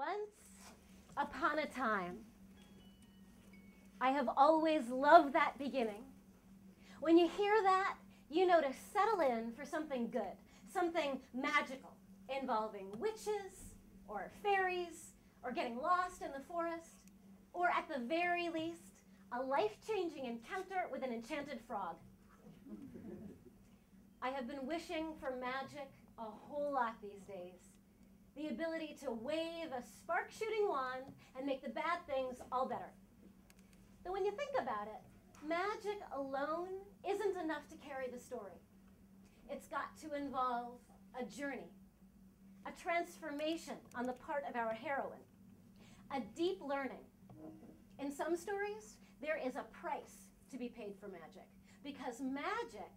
Once upon a time. I have always loved that beginning. When you hear that, you know to settle in for something good, something magical, involving witches, or fairies, or getting lost in the forest, or at the very least, a life-changing encounter with an enchanted frog. I have been wishing for magic a whole lot these days. The ability to wave a spark-shooting wand and make the bad things all better. Though when you think about it, magic alone isn't enough to carry the story. It's got to involve a journey, a transformation on the part of our heroine, a deep learning. In some stories, there is a price to be paid for magic, because magic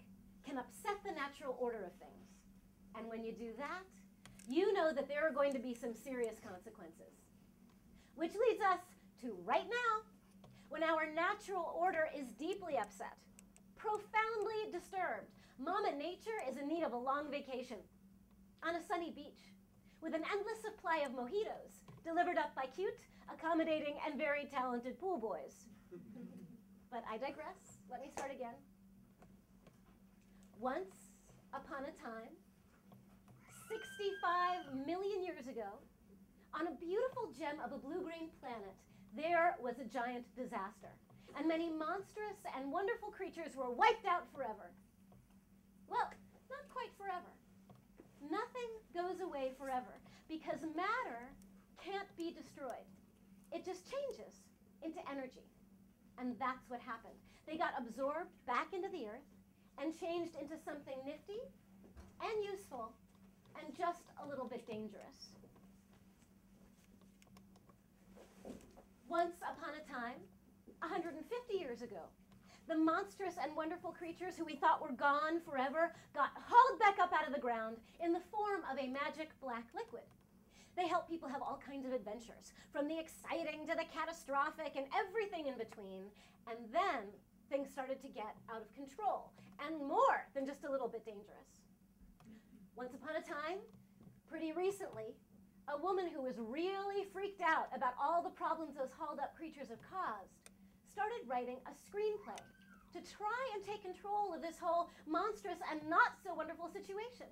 can upset the natural order of things. And when you do that, you know that there are going to be some serious consequences. Which leads us to right now, when our natural order is deeply upset, profoundly disturbed. Mama Nature is in need of a long vacation on a sunny beach with an endless supply of mojitos delivered up by cute, accommodating, and very talented pool boys. But I digress. Let me start again. Once upon a time, 65 million years ago, on a beautiful gem of a blue-green planet, there was a giant disaster, and many monstrous and wonderful creatures were wiped out forever. Well, not quite forever. Nothing goes away forever, because matter can't be destroyed. It just changes into energy, and that's what happened. They got absorbed back into the earth and changed into something nifty and useful and just a little bit dangerous. Once upon a time, 150 years ago, the monstrous and wonderful creatures who we thought were gone forever got hauled back up out of the ground in the form of a magic black liquid. They help people have all kinds of adventures, from the exciting to the catastrophic and everything in between. And then things started to get out of control, and more than just a little bit dangerous. Once upon a time, pretty recently, a woman who was really freaked out about all the problems those hauled up creatures have caused started writing a screenplay to try and take control of this whole monstrous and not so wonderful situation.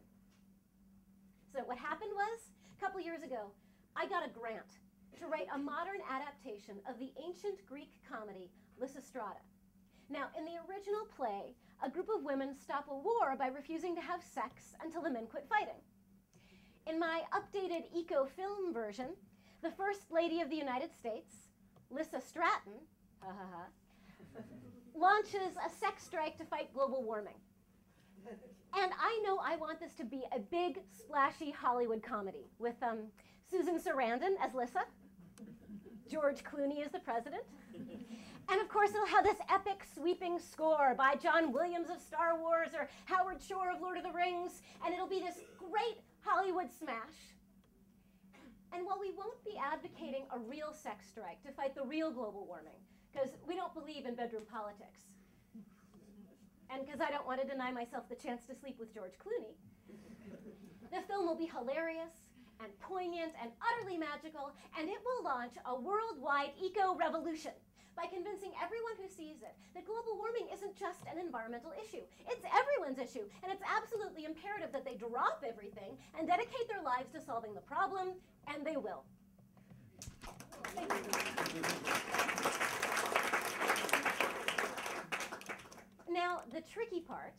So what happened was, a couple years ago, I got a grant to write a modern adaptation of the ancient Greek comedy Lysistrata. Now, in the original play, a group of women stop a war by refusing to have sex until the men quit fighting. In my updated eco-film version, the First Lady of the United States, Lyssa Stratton, launches a sex strike to fight global warming. And I know I want this to be a big, splashy Hollywood comedy with Susan Sarandon as Lyssa, George Clooney as the president, and of course it'll have this epic sweeping score by John Williams of Star Wars or Howard Shore of Lord of the Rings, and it'll be this great Hollywood smash. And while we won't be advocating a real sex strike to fight the real global warming, because we don't believe in bedroom politics, and because I don't want to deny myself the chance to sleep with George Clooney, the film will be hilarious and poignant and utterly magical, and it will launch a worldwide eco-revolution by convincing everyone who sees it that global warming isn't just an environmental issue. It's everyone's issue, and it's absolutely imperative that they drop everything and dedicate their lives to solving the problem, and they will. Thank you. Now, the tricky part,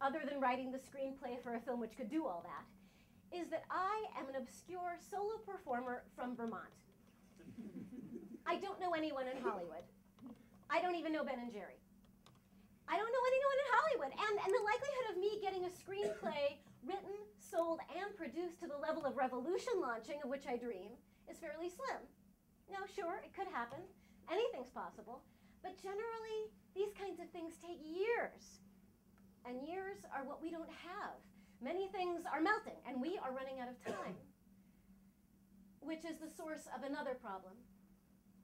other than writing the screenplay for a film which could do all that, is that I am an obscure solo performer from Vermont. I don't know anyone in Hollywood. I don't even know Ben and Jerry. I don't know anyone in Hollywood. And the likelihood of me getting a screenplay written, sold, and produced to the level of revolution launching of which I dream is fairly slim. Now, sure, it could happen. Anything's possible. But generally, these kinds of things take years. And years are what we don't have. Many things are melting, and we are running out of time, which is the source of another problem.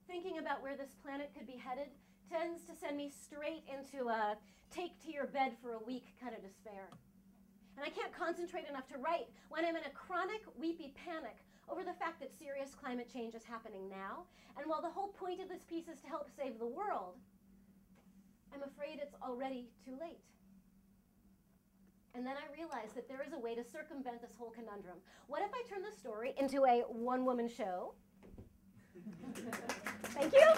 Thinking about where this planet could be headed tends to send me straight into a take to your bed for a week kind of despair. And I can't concentrate enough to write when I'm in a chronic, weepy panic over the fact that serious climate change is happening now. And while the whole point of this piece is to help save the world, I'm afraid it's already too late. And then I realized that there is a way to circumvent this whole conundrum. What if I turn the story into a one-woman show? Thank you.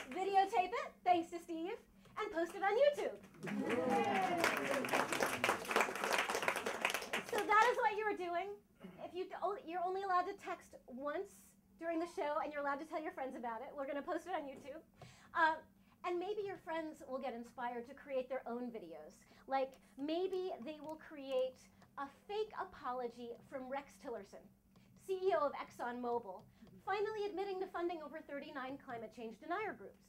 Videotape it, thanks to Steve, and post it on YouTube. So that is what you were doing. If you're only allowed to text once during the show, and you're allowed to tell your friends about it. We're going to post it on YouTube. And maybe your friends will get inspired to create their own videos. Like, maybe they will create a fake apology from Rex Tillerson, CEO of ExxonMobil, finally admitting to funding over 39 climate change denier groups.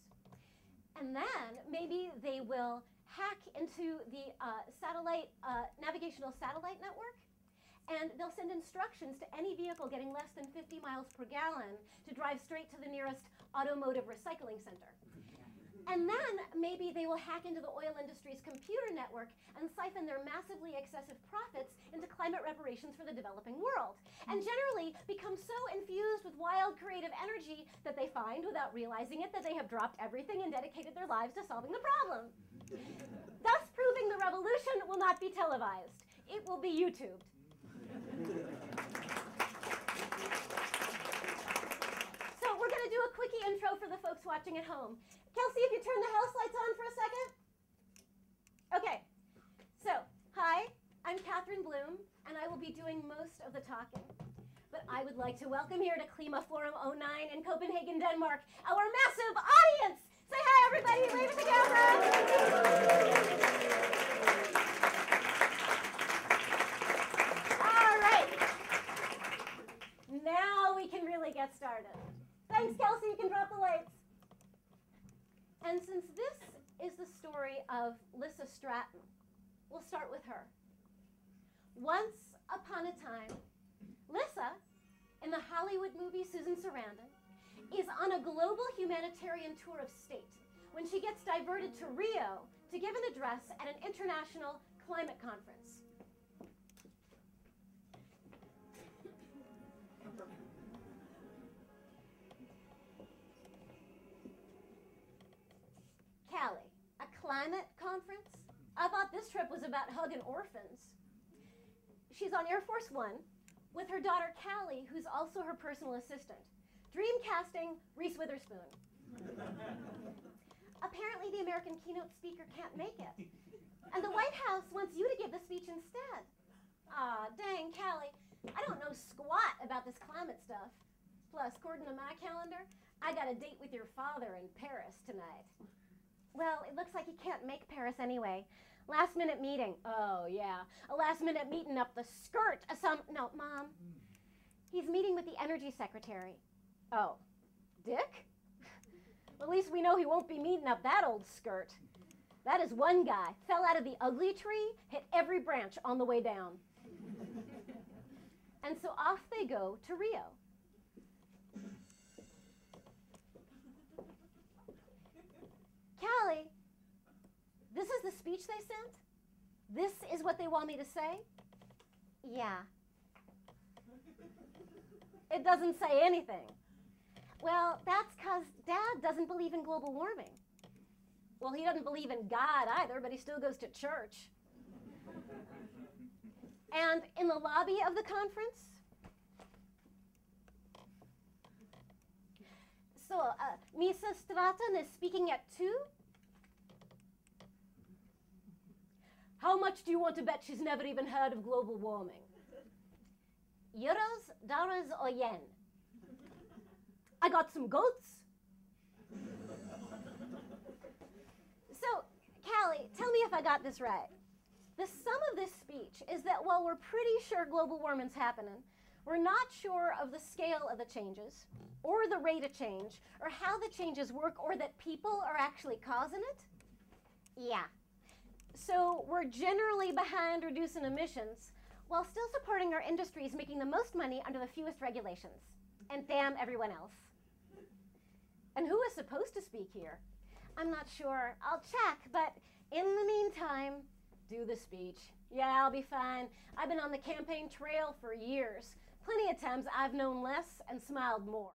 And then maybe they will hack into the navigational satellite network, and they'll send instructions to any vehicle getting less than 50 miles per gallon to drive straight to the nearest automotive recycling center. And then maybe they will hack into the oil industry's computer network and siphon their massively excessive profits into climate reparations for the developing world. And generally become so infused with wild creative energy that they find, without realizing it, that they have dropped everything and dedicated their lives to solving the problem. Thus proving the revolution will not be televised. It will be YouTubed. So we're going to do a quickie intro for the folks watching at home. Kelsey, if you turn the house lights on for a second. Okay, so hi, I'm Catherine Blume, and I will be doing most of the talking. But I would like to welcome here to Klimaforum 09 in Copenhagen, Denmark, our massive audience. Say hi, everybody, wave at the camera. All right, now we can really get started. Thanks, Kelsey, you can drop the lights. And since this is the story of Lissa Stratton, we'll start with her. Once upon a time, Lissa, in the Hollywood movie Susan Sarandon, is on a global humanitarian tour of state when she gets diverted to Rio to give an address at an international climate conference. Callie, a climate conference? I thought this trip was about hugging orphans. She's on Air Force One with her daughter Callie, who's also her personal assistant. Dream casting, Reese Witherspoon. Apparently the American keynote speaker can't make it. And the White House wants you to give the speech instead. Aw, dang, Callie, I don't know squat about this climate stuff. Plus, according to my calendar, I got a date with your father in Paris tonight. Well, it looks like he can't make Paris anyway. Last minute meeting. Oh, yeah. A last minute meeting up the skirt of some... No, Mom. He's meeting with the energy secretary. Oh, Dick? Well, at least we know he won't be meeting up that old skirt. That is one guy. Fell out of the ugly tree, hit every branch on the way down. And so off they go to Rio. Callie, this is the speech they sent? This is what they want me to say? Yeah. It doesn't say anything. Well, that's because Dad doesn't believe in global warming. Well, he doesn't believe in God either, but he still goes to church. And in the lobby of the conference, so Mrs. Stratton is speaking at 2. How much do you want to bet she's never even heard of global warming? Euros, dollars, or yen? I got some goats. So, Callie, tell me if I got this right. The sum of this speech is that while we're pretty sure global warming's happening, we're not sure of the scale of the changes, or the rate of change, or how the changes work, or that people are actually causing it? Yeah. So we're generally behind reducing emissions, while still supporting our industries making the most money under the fewest regulations. And damn everyone else. And who is supposed to speak here? I'm not sure. I'll check, but in the meantime, do the speech. Yeah, I'll be fine. I've been on the campaign trail for years. Plenty of times I've known less and smiled more.